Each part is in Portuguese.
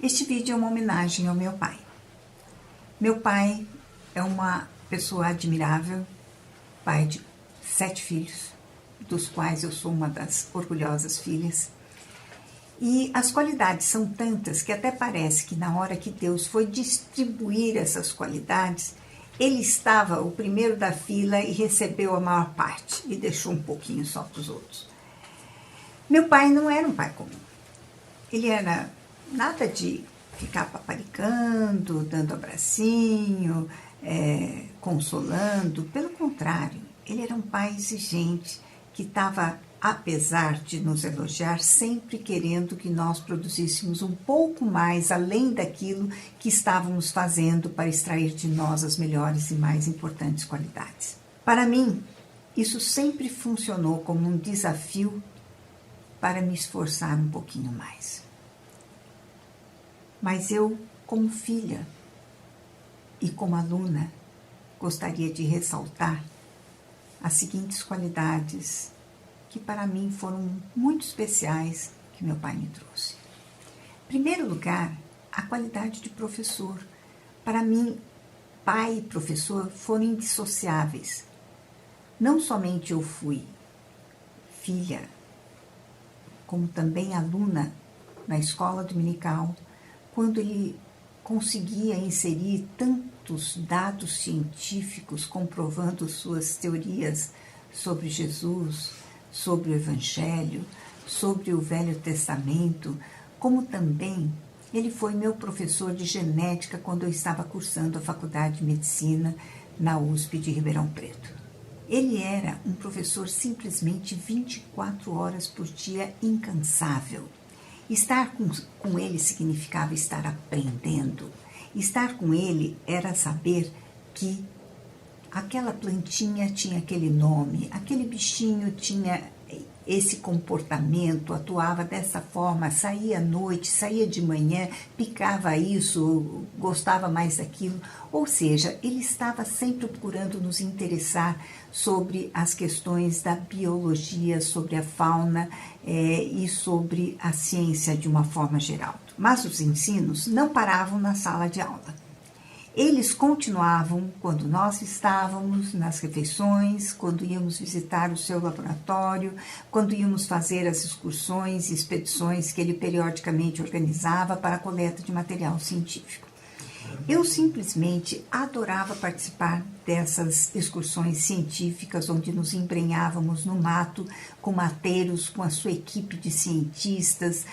Este vídeo é uma homenagem ao meu pai. Meu pai é uma pessoa admirável, pai de 7 filhos, dos quais eu sou uma das orgulhosas filhas. E as qualidades são tantas que até parece que na hora que Deus foi distribuir essas qualidades, ele estava o primeiro da fila e recebeu a maior parte e deixou um pouquinho só para os outros. Meu pai não era um pai comum. Ele era nada de ficar paparicando, dando abracinho, consolando. Pelo contrário, ele era um pai exigente que estava, apesar de nos elogiar, sempre querendo que nós produzíssemos um pouco mais além daquilo que estávamos fazendo para extrair de nós as melhores e mais importantes qualidades. Para mim, isso sempre funcionou como um desafio para me esforçar um pouquinho mais. Mas eu, como filha e como aluna, gostaria de ressaltar as seguintes qualidades que para mim foram muito especiais que meu pai me trouxe. Em primeiro lugar, a qualidade de professor. Para mim, pai e professor foram indissociáveis. Não somente eu fui filha, como também aluna na escola dominical, quando ele conseguia inserir tantos dados científicos comprovando suas teorias sobre Jesus, sobre o Evangelho, sobre o Velho Testamento, como também ele foi meu professor de genética quando eu estava cursando a Faculdade de Medicina na USP de Ribeirão Preto. Ele era um professor simplesmente 24 horas por dia, incansável. Estar com ele significava estar aprendendo. Estar com ele era saber que aquela plantinha tinha aquele nome, aquele bichinho tinha esse comportamento, atuava dessa forma, saía à noite, saía de manhã, picava isso, gostava mais daquilo. Ou seja, ele estava sempre procurando nos interessar sobre as questões da biologia, sobre a fauna e sobre a ciência de uma forma geral. Mas os ensinos não paravam na sala de aula. Eles continuavam quando nós estávamos nas refeições, quando íamos visitar o seu laboratório, quando íamos fazer as excursões e expedições que ele periodicamente organizava para a coleta de material científico. Eu simplesmente adorava participar dessas excursões científicas, onde nos embrenhávamos no mato com mateiros, com a sua equipe de cientistas,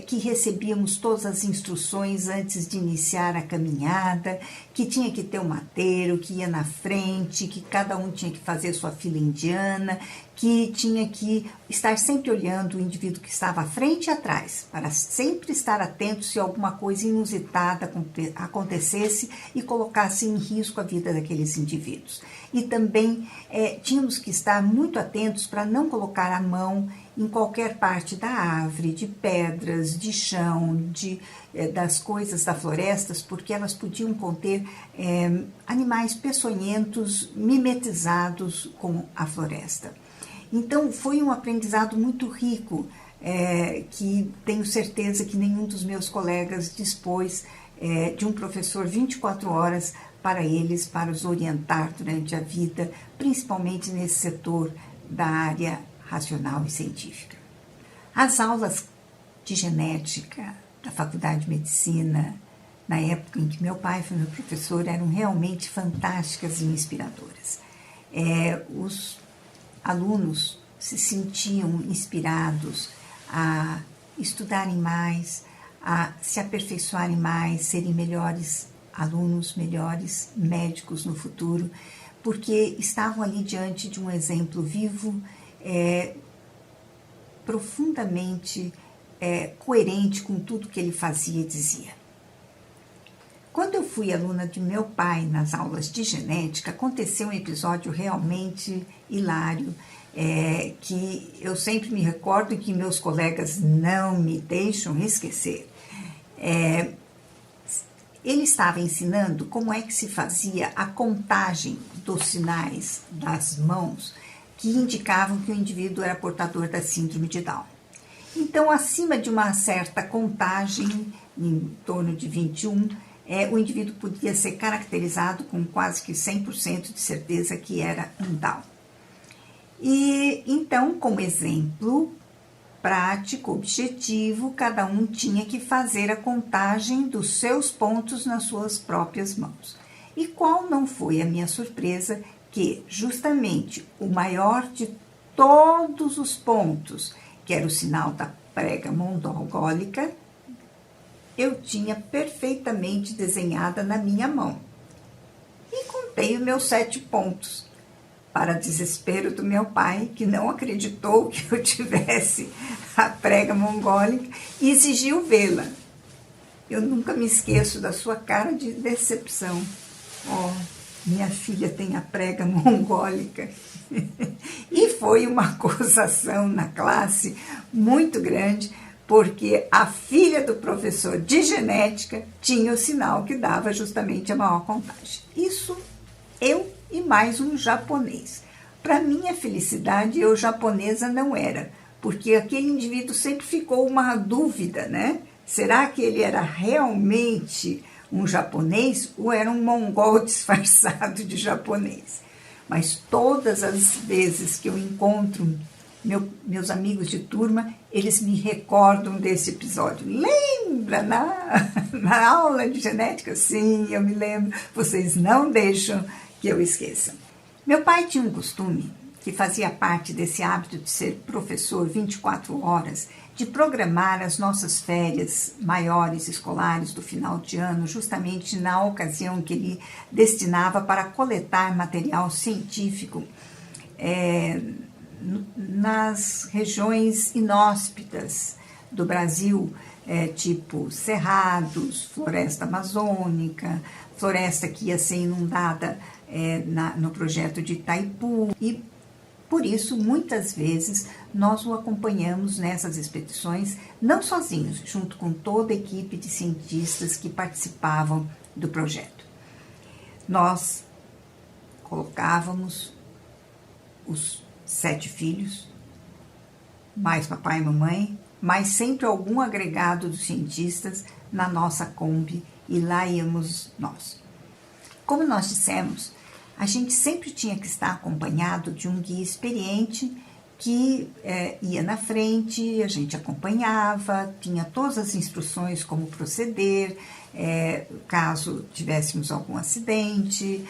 que recebíamos todas as instruções antes de iniciar a caminhada, que tinha que ter um mateiro, que ia na frente, que cada um tinha que fazer sua fila indiana, que tinha que estar sempre olhando o indivíduo que estava à frente e atrás, para sempre estar atento se alguma coisa inusitada acontecesse e colocasse em risco a vida daqueles indivíduos. E também tínhamos que estar muito atentos para não colocar a mão em qualquer parte da árvore, de pedras, de chão, das coisas da floresta, porque elas podiam conter animais peçonhentos mimetizados com a floresta. Então, foi um aprendizado muito rico, que tenho certeza que nenhum dos meus colegas dispôs de um professor 24 horas para eles, para os orientar durante a vida, principalmente nesse setor da área racional e científica. As aulas de genética da Faculdade de Medicina, na época em que meu pai foi meu professor, eram realmente fantásticas e inspiradoras. Os alunos se sentiam inspirados a estudarem mais, a se aperfeiçoarem mais, serem melhores alunos, melhores médicos no futuro, porque estavam ali diante de um exemplo vivo, profundamente coerente com tudo que ele fazia e dizia. Quando eu fui aluna de meu pai nas aulas de genética, aconteceu um episódio realmente hilário, que eu sempre me recordo e que meus colegas não me deixam esquecer. Ele estava ensinando como é que se fazia a contagem dos sinais das mãos que indicavam que o indivíduo era portador da síndrome de Down. Então, acima de uma certa contagem, em torno de 21, o indivíduo podia ser caracterizado com quase que 100% de certeza que era um Down. E então, como exemplo prático, objetivo, cada um tinha que fazer a contagem dos seus pontos nas suas próprias mãos. E qual não foi a minha surpresa que justamente o maior de todos os pontos, que era o sinal da prega mongólica, eu tinha perfeitamente desenhada na minha mão. E contei os meus 7 pontos, para desespero do meu pai, que não acreditou que eu tivesse a prega mongólica e exigiu vê-la. Eu nunca me esqueço da sua cara de decepção. Oh, minha filha tem a prega mongólica. E foi uma acusação na classe muito grande, porque a filha do professor de genética tinha o sinal que dava justamente a maior contagem. Isso eu e mais um japonês. Para minha felicidade, eu japonesa não era, porque aquele indivíduo sempre ficou uma dúvida, né? Será que ele era realmente um japonês ou era um mongol disfarçado de japonês? Mas todas as vezes que eu encontro meus amigos de turma, eles me recordam desse episódio. Lembra na aula de genética? Sim, eu me lembro. Vocês não deixam que eu esqueça. Meu pai tinha um costume, que fazia parte desse hábito de ser professor 24 horas, de programar as nossas férias maiores escolares do final de ano, justamente na ocasião que ele destinava para coletar material científico nas regiões inóspitas do Brasil, tipo cerrados, floresta amazônica, floresta que ia ser inundada no projeto de Itaipu. E por isso, muitas vezes, nós o acompanhamos nessas expedições, não sozinhos, junto com toda a equipe de cientistas que participavam do projeto. Nós colocávamos os 7 filhos, mais papai e mamãe, mas sempre algum agregado dos cientistas na nossa Kombi, e lá íamos nós. Como nós dissemos, a gente sempre tinha que estar acompanhado de um guia experiente que ia na frente, a gente acompanhava, tinha todas as instruções como proceder, caso tivéssemos algum acidente,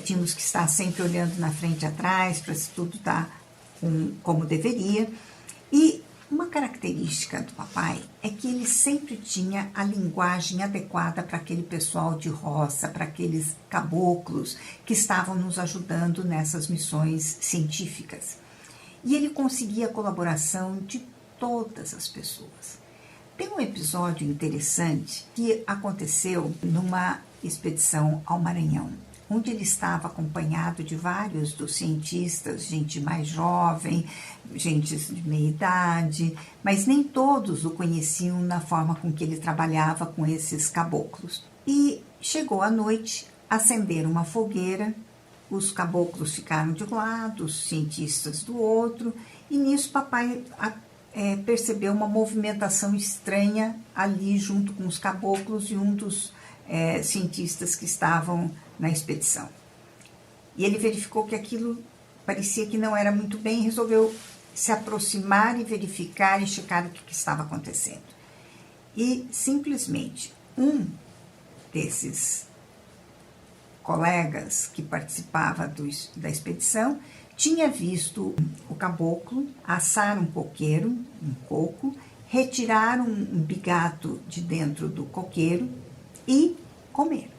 tínhamos que estar sempre olhando na frente e atrás para se tudo estar como deveria. E uma característica do papai é que ele sempre tinha a linguagem adequada para aquele pessoal de roça, para aqueles caboclos que estavam nos ajudando nessas missões científicas. E ele conseguia a colaboração de todas as pessoas. Tem um episódio interessante que aconteceu numa expedição ao Maranhão, onde ele estava acompanhado de vários dos cientistas, gente mais jovem, gente de meia idade, mas nem todos o conheciam na forma com que ele trabalhava com esses caboclos. E chegou a noite, acenderam uma fogueira, os caboclos ficaram de um lado, os cientistas do outro, e nisso papai percebeu uma movimentação estranha ali junto com os caboclos e um dos cientistas que estavam na expedição. E ele verificou que aquilo parecia que não era muito bem e resolveu se aproximar e verificar e checar o que estava acontecendo. E simplesmente um desses colegas que participava da expedição tinha visto o caboclo assar um coqueiro, um coco, retirar um bigato de dentro do coqueiro e comer.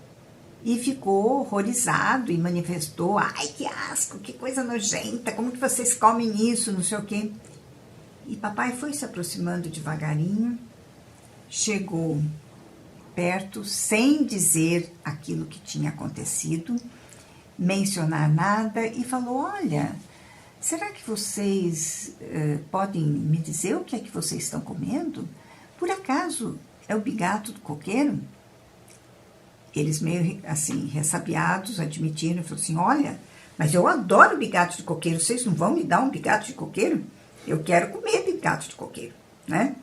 E ficou horrorizado e manifestou: ai, que asco, que coisa nojenta, como que vocês comem isso, não sei o quê. E papai foi se aproximando devagarinho, chegou perto, sem dizer aquilo que tinha acontecido, mencionar nada, e falou: olha, será que vocês podem me dizer o que é que vocês estão comendo? Por acaso é o bigato do coqueiro? Eles meio assim, ressabiados, admitiram e falaram assim: olha, mas eu adoro bigato de coqueiro, vocês não vão me dar um bigato de coqueiro? Eu quero comer bigato de coqueiro. né?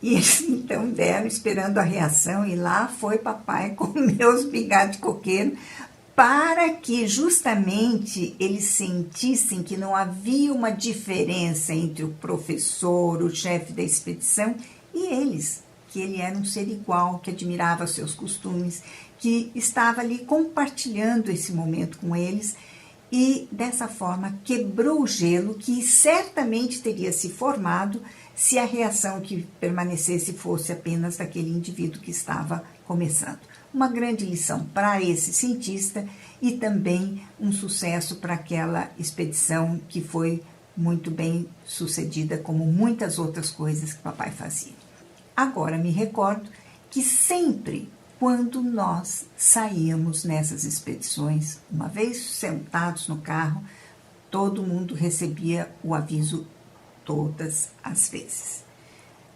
E eles então deram, esperando a reação, e lá foi papai comer os bigatos de coqueiro, para que justamente eles sentissem que não havia uma diferença entre o professor, o chefe da expedição e eles, que ele era um ser igual, que admirava seus costumes, que estava ali compartilhando esse momento com eles e dessa forma quebrou o gelo que certamente teria se formado se a reação que permanecesse fosse apenas daquele indivíduo que estava começando. Uma grande lição para esse cientista e também um sucesso para aquela expedição que foi muito bem sucedida, como muitas outras coisas que papai fazia. Agora me recordo que sempre quando nós saíamos nessas expedições, uma vez sentados no carro, todo mundo recebia o aviso todas as vezes.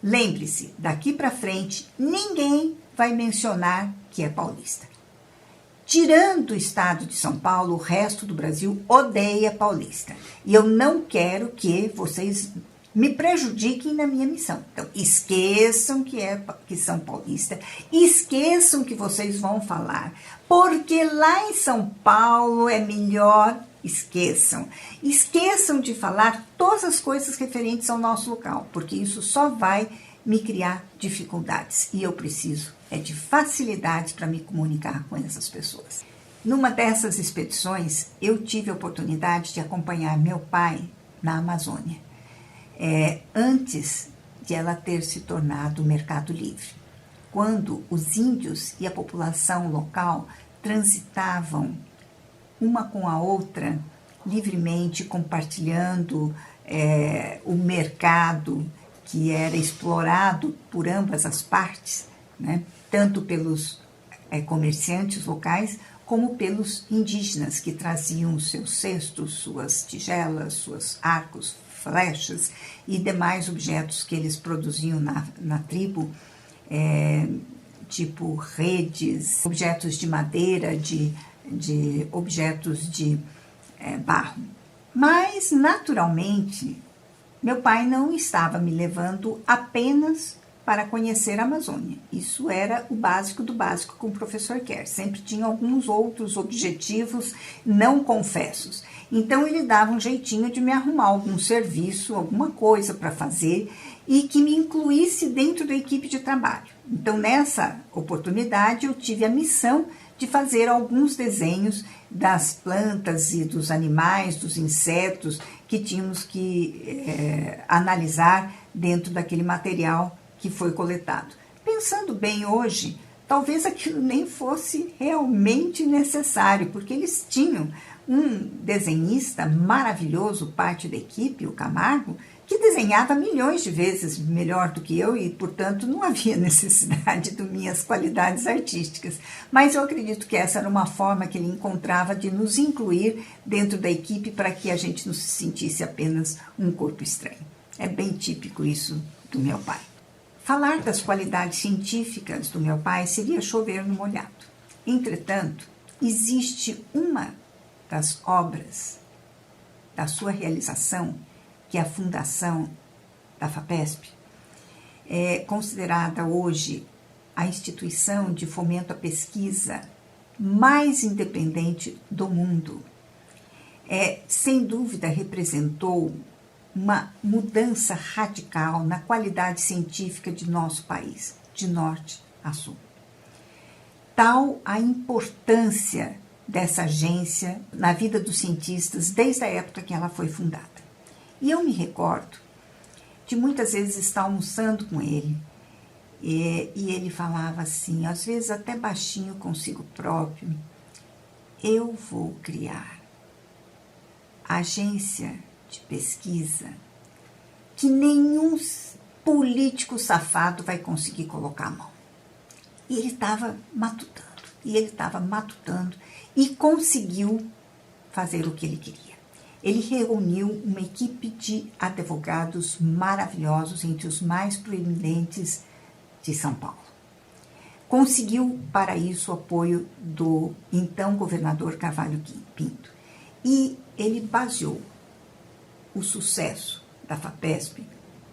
Lembre-se, daqui para frente, ninguém vai mencionar que é paulista. Tirando o estado de São Paulo, o resto do Brasil odeia paulista. E eu não quero que vocês me prejudiquem na minha missão. Então, esqueçam que são paulistas, esqueçam que vocês vão falar, porque lá em São Paulo é melhor. Esqueçam de falar todas as coisas referentes ao nosso local, porque isso só vai me criar dificuldades. E eu preciso de facilidade para me comunicar com essas pessoas. Numa dessas expedições, eu tive a oportunidade de acompanhar meu pai na Amazônia, antes de ela ter se tornado mercado livre, quando os índios e a população local transitavam uma com a outra, livremente compartilhando o mercado que era explorado por ambas as partes, né? Tanto pelos comerciantes locais, como pelos indígenas que traziam os seus cestos, suas tigelas, seus arcos, flechas e demais objetos que eles produziam na tribo, tipo redes, objetos de madeira, de objetos de barro. Mas, naturalmente, meu pai não estava me levando apenas para conhecer a Amazônia. Isso era o básico do básico com o professor Kerr. Sempre tinha alguns outros objetivos não confessos. Então, ele dava um jeitinho de me arrumar algum serviço, alguma coisa para fazer e que me incluísse dentro da equipe de trabalho. Então, nessa oportunidade, eu tive a missão de fazer alguns desenhos das plantas e dos animais, dos insetos que tínhamos que analisar dentro daquele material que foi coletado. Pensando bem hoje, talvez aquilo nem fosse realmente necessário, porque eles tinham um desenhista maravilhoso, parte da equipe, o Camargo, que desenhava milhões de vezes melhor do que eu e, portanto, não havia necessidade de minhas qualidades artísticas. Mas eu acredito que essa era uma forma que ele encontrava de nos incluir dentro da equipe para que a gente não se sentisse apenas um corpo estranho. É bem típico isso do meu pai. Falar das qualidades científicas do meu pai seria chover no molhado. Entretanto, existe uma das obras da sua realização, que é a fundação da FAPESP, é considerada hoje a instituição de fomento à pesquisa mais independente do mundo. Sem dúvida, representou uma mudança radical na qualidade científica de nosso país, de norte a sul. Tal a importância dessa agência na vida dos cientistas desde a época que ela foi fundada. E eu me recordo de muitas vezes estar almoçando com ele e ele falava assim, às vezes até baixinho consigo próprio, eu vou criar a agência de pesquisa que nenhum político safado vai conseguir colocar a mão. E ele estava matutando, e conseguiu fazer o que ele queria. Ele reuniu uma equipe de advogados maravilhosos, entre os mais proeminentes de São Paulo. Conseguiu, para isso, o apoio do então governador Carvalho Pinto. E ele baseou o sucesso da FAPESP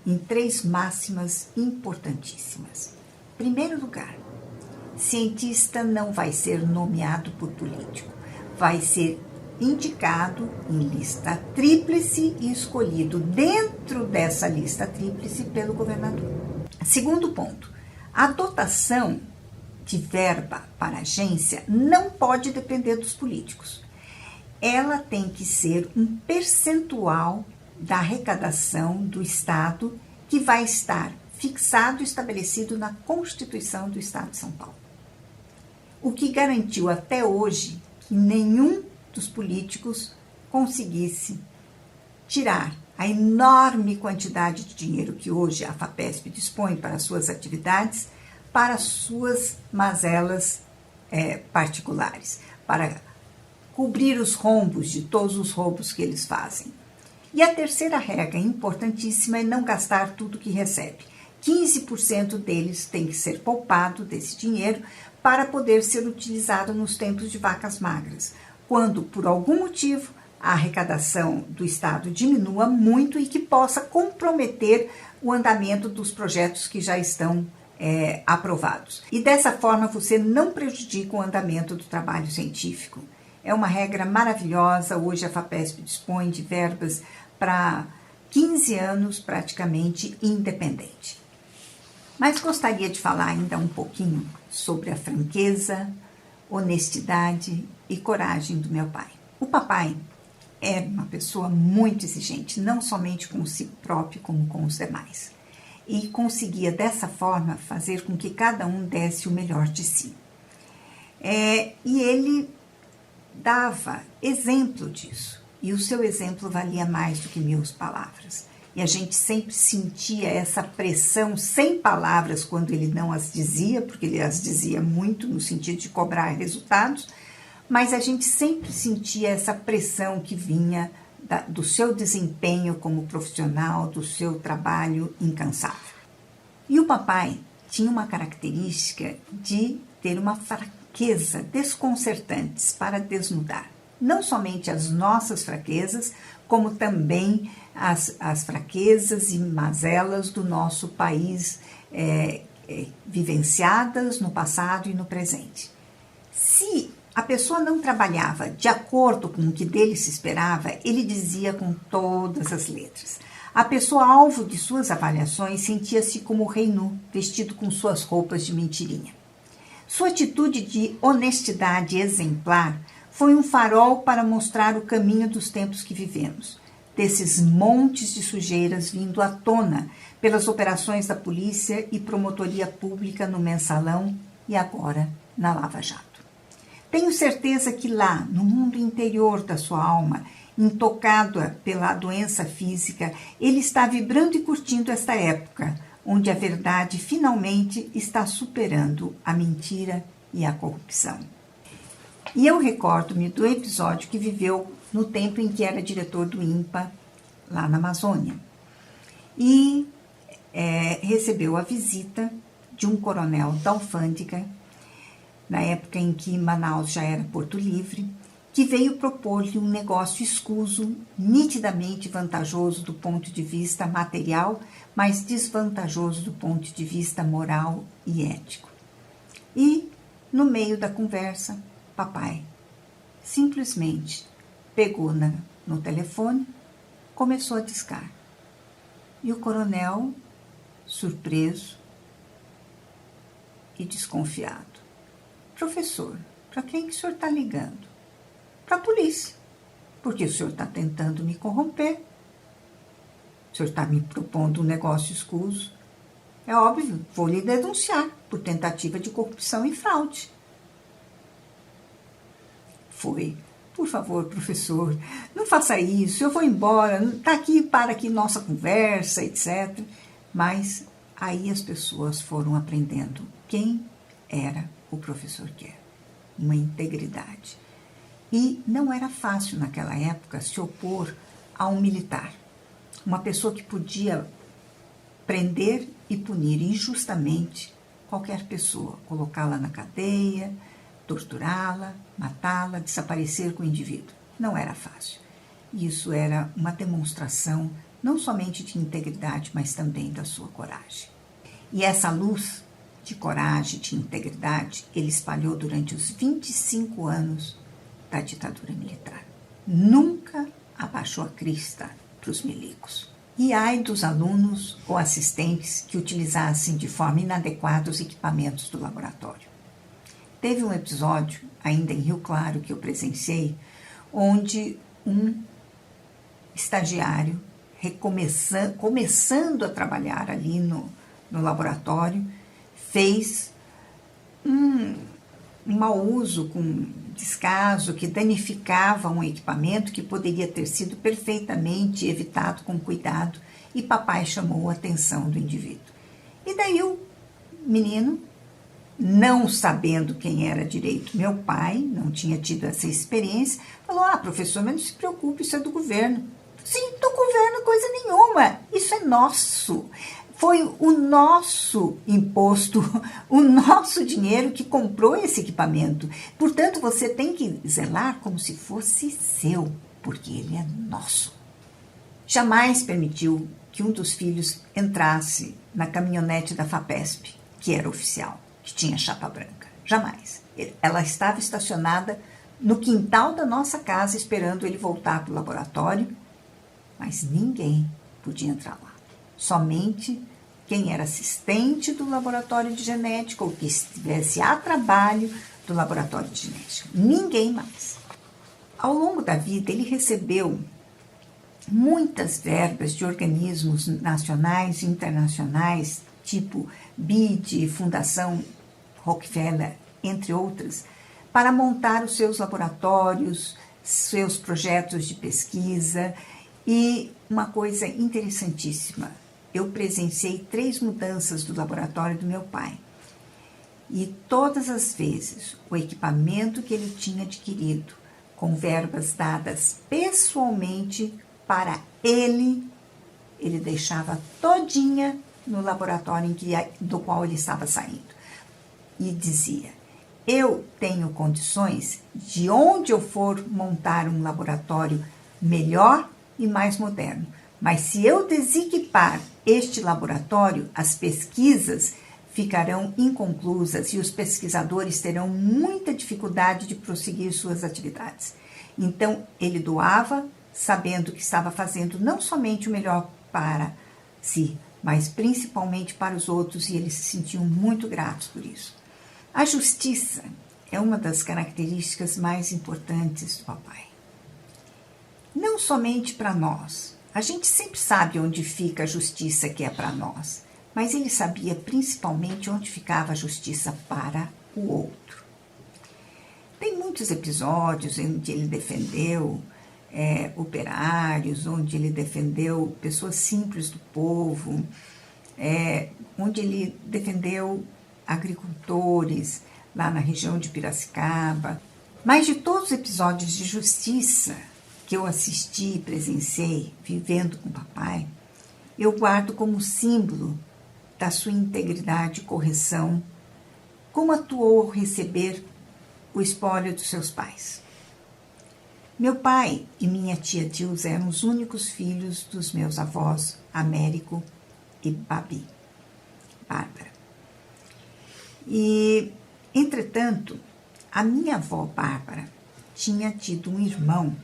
em 3 máximas importantíssimas. Em primeiro lugar, cientista não vai ser nomeado por político, vai ser indicado em lista tríplice e escolhido dentro dessa lista tríplice pelo governador. Segundo ponto, a dotação de verba para a agência não pode depender dos políticos. Ela tem que ser um percentual da arrecadação do Estado que vai estar fixado e estabelecido na Constituição do Estado de São Paulo. O que garantiu até hoje que nenhum dos políticos conseguisse tirar a enorme quantidade de dinheiro que hoje a FAPESP dispõe para suas atividades, para suas mazelas particulares, para cobrir os rombos de todos os roubos que eles fazem. E a terceira regra importantíssima é não gastar tudo que recebe. 15% deles tem que ser poupado desse dinheiro para poder ser utilizado nos tempos de vacas magras, quando, por algum motivo, a arrecadação do Estado diminua muito e que possa comprometer o andamento dos projetos que já estão aprovados. E dessa forma você não prejudica o andamento do trabalho científico. É uma regra maravilhosa. Hoje a FAPESP dispõe de verbas para 15 anos praticamente independente. Mas gostaria de falar ainda um pouquinho sobre a franqueza, honestidade e coragem do meu pai. O papai era uma pessoa muito exigente, não somente com si próprio, como com os demais. E conseguia, dessa forma, fazer com que cada um desse o melhor de si. E ele dava exemplo disso. E o seu exemplo valia mais do que 1000 palavras. E a gente sempre sentia essa pressão sem palavras quando ele não as dizia, porque ele as dizia muito no sentido de cobrar resultados, mas a gente sempre sentia essa pressão que vinha do seu desempenho como profissional, do seu trabalho incansável. E o papai tinha uma característica de ter uma fraqueza desconcertante para desnudar. Não somente as nossas fraquezas, como também as fraquezas e mazelas do nosso país vivenciadas no passado e no presente. Se a pessoa não trabalhava de acordo com o que dele se esperava, ele dizia com todas as letras. A pessoa alvo de suas avaliações sentia-se como o rei nu, vestido com suas roupas de mentirinha. Sua atitude de honestidade exemplar foi um farol para mostrar o caminho dos tempos que vivemos, desses montes de sujeiras vindo à tona pelas operações da polícia e promotoria pública no Mensalão e agora na Lava Jato. Tenho certeza que lá, no mundo interior da sua alma, intocado pela doença física, ele está vibrando e curtindo esta época, onde a verdade finalmente está superando a mentira e a corrupção. E eu recordo-me do episódio que viveu no tempo em que era diretor do INPA, lá na Amazônia. E recebeu a visita de um coronel da alfândega, na época em que Manaus já era Porto Livre, que veio propor-lhe um negócio escuso, nitidamente vantajoso do ponto de vista material, mas desvantajoso do ponto de vista moral e ético. E, no meio da conversa, papai simplesmente pegou no telefone, começou a discar. E o coronel, surpreso e desconfiado: professor, para quem que o senhor está ligando? Para a polícia, porque o senhor está tentando me corromper. O senhor está me propondo um negócio escuso. É óbvio, vou lhe denunciar por tentativa de corrupção e fraude. Foi: por favor, professor, não faça isso, eu vou embora, está aqui, para aqui nossa conversa, etc. Mas aí as pessoas foram aprendendo quem era o professor Kerr. Uma integridade. E não era fácil naquela época se opor a um militar, uma pessoa que podia prender e punir injustamente qualquer pessoa, colocá-la na cadeia, torturá-la, matá-la, desaparecer com o indivíduo. Não era fácil. Isso era uma demonstração não somente de integridade, mas também da sua coragem. E essa luz de coragem, de integridade, ele espalhou durante os 25 anos da ditadura militar. Nunca abaixou a crista para os milicos. E ai dos alunos ou assistentes que utilizassem de forma inadequada os equipamentos do laboratório. Teve um episódio, ainda em Rio Claro, que eu presenciei, onde um estagiário, começando a trabalhar ali no laboratório, fez um mau uso com descaso que danificava um equipamento que poderia ter sido perfeitamente evitado com cuidado, e papai chamou a atenção do indivíduo. E daí o menino, não sabendo quem era direito meu pai, não tinha tido essa experiência, falou: professor, mas não se preocupe, isso é do governo. Sim, do governo coisa nenhuma, isso é nosso. Foi o nosso imposto, o nosso dinheiro que comprou esse equipamento. Portanto, você tem que zelar como se fosse seu, porque ele é nosso. Jamais permitiu que um dos filhos entrasse na caminhonete da FAPESP, que era oficial, que tinha chapa branca. Jamais. Ela estava estacionada no quintal da nossa casa, esperando ele voltar para o laboratório, mas ninguém podia entrar lá. Somente quem era assistente do laboratório de genética ou que estivesse a trabalho do laboratório de genética. Ninguém mais. Ao longo da vida, ele recebeu muitas verbas de organismos nacionais e internacionais, tipo BID, Fundação Rockefeller, entre outras, para montar os seus laboratórios, seus projetos de pesquisa. E uma coisa interessantíssima, eu presenciei 3 mudanças do laboratório do meu pai. E todas as vezes, o equipamento que ele tinha adquirido, com verbas dadas pessoalmente para ele deixava todinha no laboratório do qual ele estava saindo. E dizia: eu tenho condições de, onde eu for montar um laboratório melhor e mais moderno, mas se eu desequipar este laboratório, as pesquisas ficarão inconclusas e os pesquisadores terão muita dificuldade de prosseguir suas atividades. Então, ele doava, sabendo que estava fazendo não somente o melhor para si, mas principalmente para os outros, e eles se sentiam muito gratos por isso. A justiça é uma das características mais importantes do papai. Não somente para nós. A gente sempre sabe onde fica a justiça que é para nós, mas ele sabia principalmente onde ficava a justiça para o outro. Tem muitos episódios onde ele defendeu operários, onde ele defendeu pessoas simples do povo, onde ele defendeu agricultores lá na região de Piracicaba. Mas de todos os episódios de justiça que eu assisti e presenciei vivendo com o papai, eu guardo como símbolo da sua integridade e correção como atuou ao receber o espólio dos seus pais. Meu pai e minha tia Dilza eram os únicos filhos dos meus avós, Américo e Babi, Bárbara. E, entretanto, a minha avó Bárbara tinha tido um irmão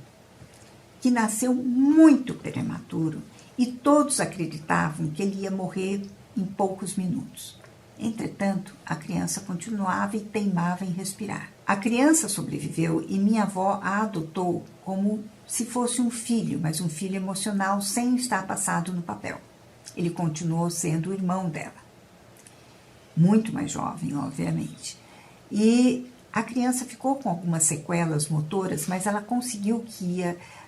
que nasceu muito prematuro e todos acreditavam que ele ia morrer em poucos minutos. Entretanto, a criança continuava e teimava em respirar. A criança sobreviveu e minha avó a adotou como se fosse um filho, mas um filho emocional sem estar passado no papel. Ele continuou sendo o irmão dela. Muito mais jovem, obviamente. E a criança ficou com algumas sequelas motoras, mas ela conseguiu que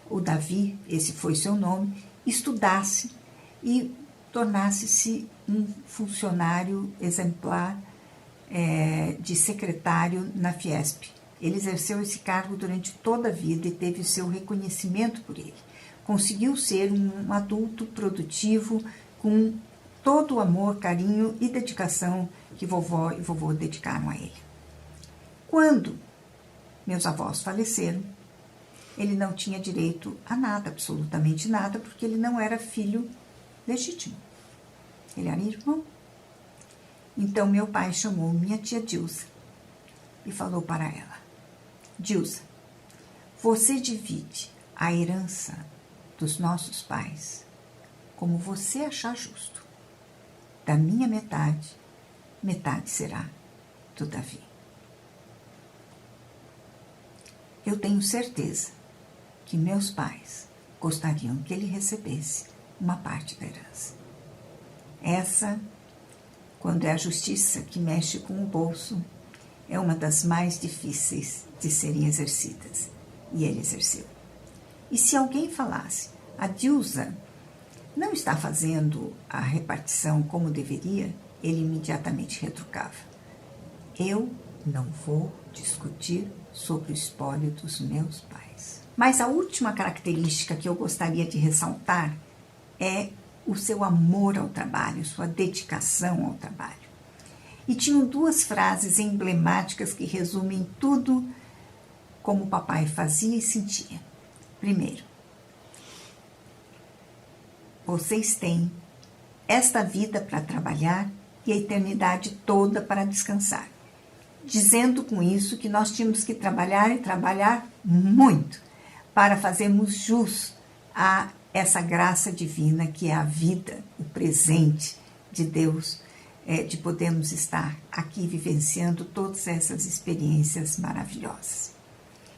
o Davi, esse foi seu nome, estudasse e tornasse-se um funcionário exemplar de secretário na Fiesp. Ele exerceu esse cargo durante toda a vida e teve seu reconhecimento por ele. Conseguiu ser um adulto produtivo com todo o amor, carinho e dedicação que vovó e vovô dedicaram a ele. Quando meus avós faleceram, ele não tinha direito a nada, absolutamente nada, porque ele não era filho legítimo. Ele era irmão. Então meu pai chamou minha tia Dilsa e falou para ela: Dilsa, você divide a herança dos nossos pais como você achar justo. Da minha metade, metade será do Davi. Eu tenho certeza que meus pais gostariam que ele recebesse uma parte da herança. Essa, quando é a justiça que mexe com o bolso, é uma das mais difíceis de serem exercidas. E ele exerceu. E se alguém falasse, a Dilsa não está fazendo a repartição como deveria, ele imediatamente retrucava: eu não vou discutir sobre o espólio dos meus pais. Mas a última característica que eu gostaria de ressaltar é o seu amor ao trabalho, sua dedicação ao trabalho. E tinham duas frases emblemáticas que resumem tudo como o papai fazia e sentia. Primeiro, vocês têm esta vida para trabalhar e a eternidade toda para descansar. Dizendo com isso que nós tínhamos que trabalhar e trabalhar muito para fazermos jus a essa graça divina que é a vida, o presente de Deus, de podermos estar aqui vivenciando todas essas experiências maravilhosas.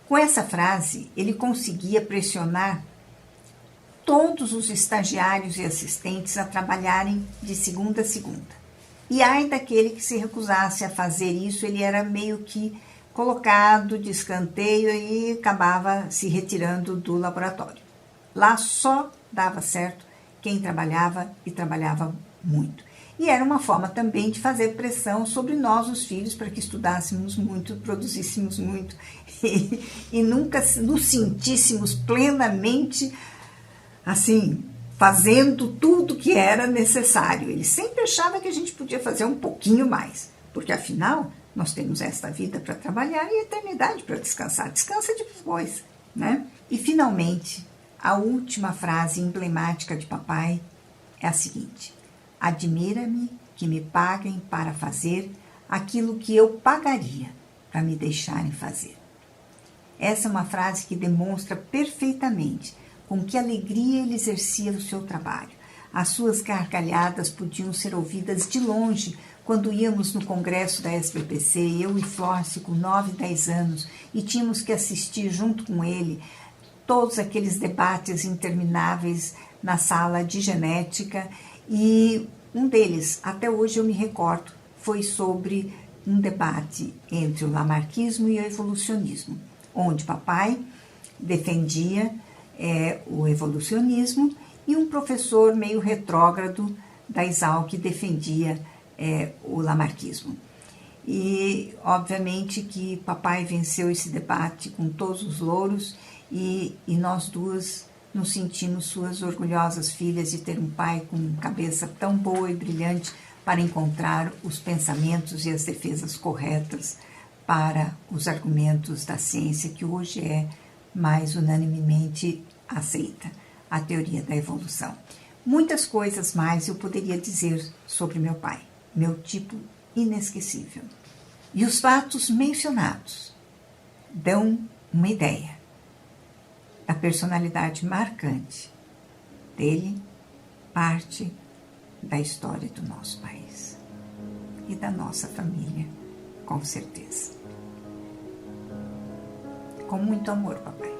Com essa frase, ele conseguia pressionar todos os estagiários e assistentes a trabalharem de segunda a segunda. E ai daquele que se recusasse a fazer isso, ele era meio que colocado de escanteio e acabava se retirando do laboratório. Lá só dava certo quem trabalhava e trabalhava muito. E era uma forma também de fazer pressão sobre nós, os filhos, para que estudássemos muito, produzíssemos muito e nunca nos sentíssemos plenamente, assim, fazendo tudo que era necessário. Ele sempre achava que a gente podia fazer um pouquinho mais, porque afinal nós temos esta vida para trabalhar e a eternidade para descansar. Descansa depois, né? E finalmente, a última frase emblemática de papai é a seguinte: admira-me que me paguem para fazer aquilo que eu pagaria para me deixarem fazer. Essa é uma frase que demonstra perfeitamente com que alegria ele exercia o seu trabalho. As suas gargalhadas podiam ser ouvidas de longe quando íamos no congresso da SBPC, eu e Florce com 9, 10 anos, e tínhamos que assistir junto com ele todos aqueles debates intermináveis na sala de genética, e um deles, até hoje eu me recordo, foi sobre um debate entre o lamarquismo e o evolucionismo, onde papai defendia o evolucionismo e um professor meio retrógrado da Exalc defendia o lamarquismo. E obviamente que papai venceu esse debate com todos os louros e nós duas nos sentimos suas orgulhosas filhas de ter um pai com cabeça tão boa e brilhante para encontrar os pensamentos e as defesas corretas para os argumentos da ciência que hoje é mais unanimemente aceita, a teoria da evolução. Muitas coisas mais eu poderia dizer sobre meu pai, meu tipo inesquecível. E os fatos mencionados dão uma ideia da personalidade marcante dele, parte da história do nosso país e da nossa família, com certeza. Com muito amor, papai.